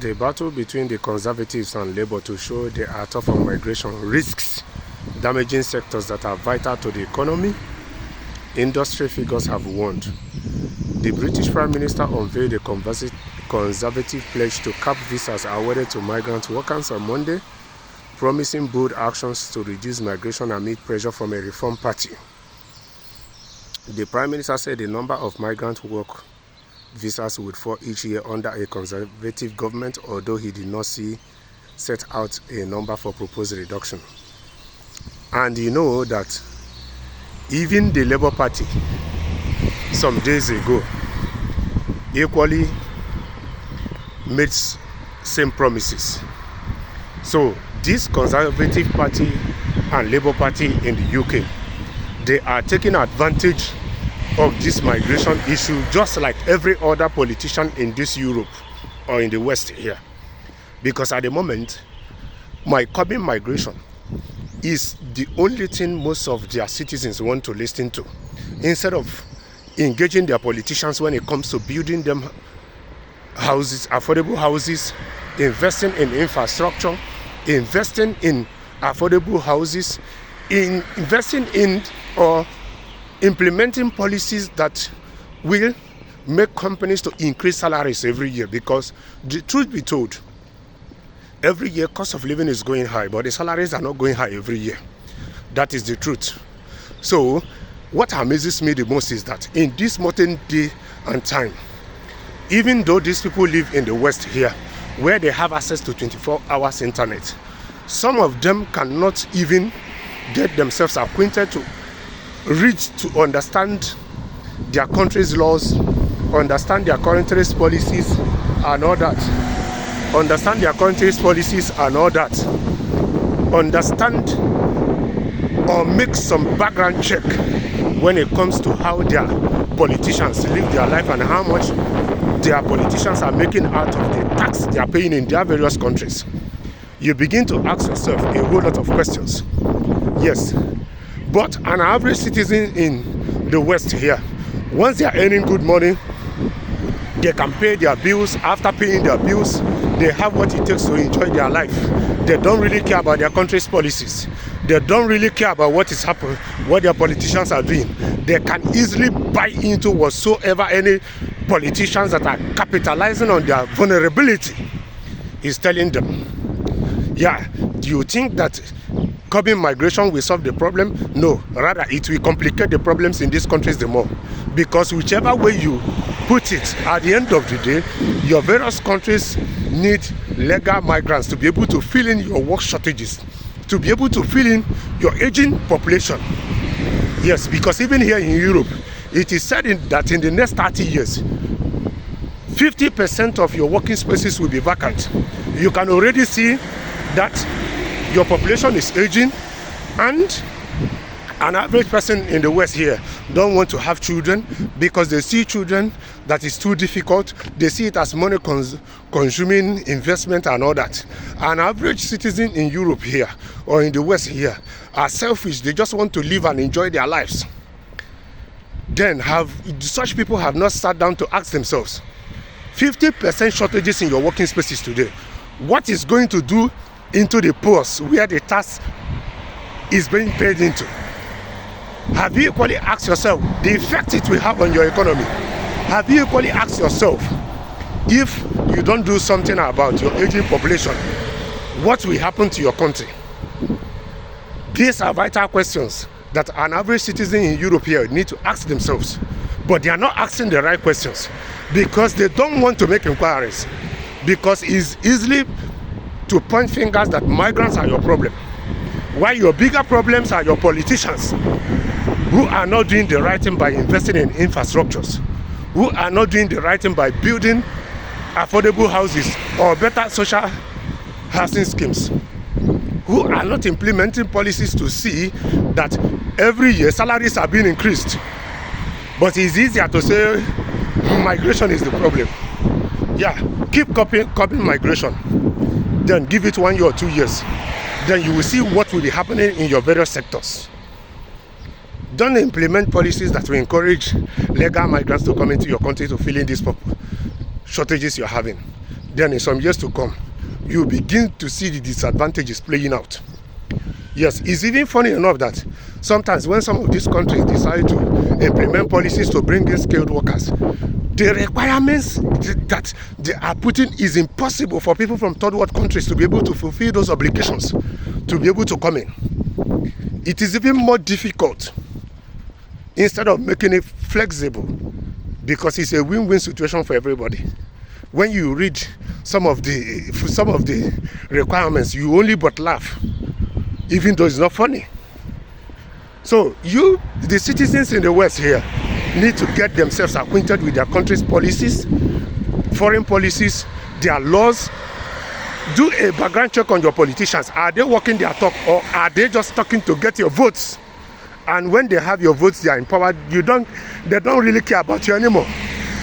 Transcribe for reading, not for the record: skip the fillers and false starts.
The battle between the Conservatives and Labour to show they are tough on migration risks damaging sectors that are vital to the economy. Industry figures have warned. The British Prime Minister unveiled a Conservative pledge to cap visas awarded to migrant workers on Monday, promising bold actions to reduce migration amid pressure from a Reform Party. The Prime Minister said the number of migrant work visas would fall each year under a Conservative government, although he did not set out a number for proposed reduction. And you know that even the Labour Party some days ago equally made same promises. So this Conservative Party and Labour Party in the UK, they are taking advantage of this migration issue just like every other politician in this Europe or in the West here. Because at the moment, curbing migration is the only thing most of their citizens want to listen to, instead of engaging their politicians when it comes to building them houses, affordable houses, investing in infrastructure, investing in affordable houses, investing in or implementing policies that will make companies to increase salaries every year. Because the truth be told, every year cost of living is going high, but the salaries are not going high every year. That is the truth. So what amazes me the most is that in this modern day and time, even though these people live in the West here, where they have access to 24 hours internet, some of them cannot even get themselves acquainted to read to understand their country's laws, understand their country's policies and all that, understand or make some background check when it comes to how their politicians live their life and how much their politicians are making out of the tax they are paying in their various countries. You begin to ask yourself a whole lot of questions. Yes, but an average citizen in the West here, once they are earning good money, they can pay their bills. After paying their bills, they have what it takes to enjoy their life. They don't really care about their country's policies. They don't really care about what is happening, what their politicians are doing. They can easily buy into whatsoever any politicians that are capitalizing on their vulnerability is telling them. Yeah, do you think that curbing migration will solve the problem? No, rather it will complicate the problems in these countries the more. Because whichever way you put it, at the end of the day, your various countries need legal migrants to be able to fill in your work shortages, to be able to fill in your aging population. Yes, because even here in Europe, it is said that in the next 30 years, 50% of your working spaces will be vacant. You can already see that your population is aging, and an average person in the West here don't want to have children because they see children that is too difficult. They see it as money consuming investment and all that. An average citizen in Europe here or in the West here are selfish. They just want to live and enjoy their lives. Then such people have not sat down to ask themselves, 50% shortages in your working spaces today, what is going to do into the poors where the tax is being paid into? Have you equally asked yourself the effect it will have on your economy? Have you equally asked yourself, if you don't do something about your aging population, what will happen to your country? These are vital questions that an average citizen in Europe here need to ask themselves. But they are not asking the right questions because they don't want to make inquiries. Because it's easily to point fingers that migrants are your problem, while your bigger problems are your politicians who are not doing the right thing by investing in infrastructures, who are not doing the right thing by building affordable houses or better social housing schemes, who are not implementing policies to see that every year salaries are being increased. But it's easier to say migration is the problem. Yeah, keep copying migration. Then give it 1 year or 2 years. Then you will see what will be happening in your various sectors. Don't implement policies that will encourage legal migrants to come into your country to fill in these shortages you're having. then in some years to come, you begin to see the disadvantages playing out. Yes, it's even funny enough that sometimes when some of these countries decide to implement policies to bring in skilled workers, the requirements that they are putting is impossible for people from third world countries to be able to fulfill those obligations, to be able to come in. It is even more difficult instead of making it flexible, because it's a win-win situation for everybody. When you read some of the requirements, you only but laugh, even though it's not funny. So the citizens in the West here, need to get themselves acquainted with their country's policies, foreign policies, their laws. Do a background check on your politicians. Are they walking their talk, or are they just talking to get your votes? And when they have your votes, they are empowered. They don't really care about you anymore.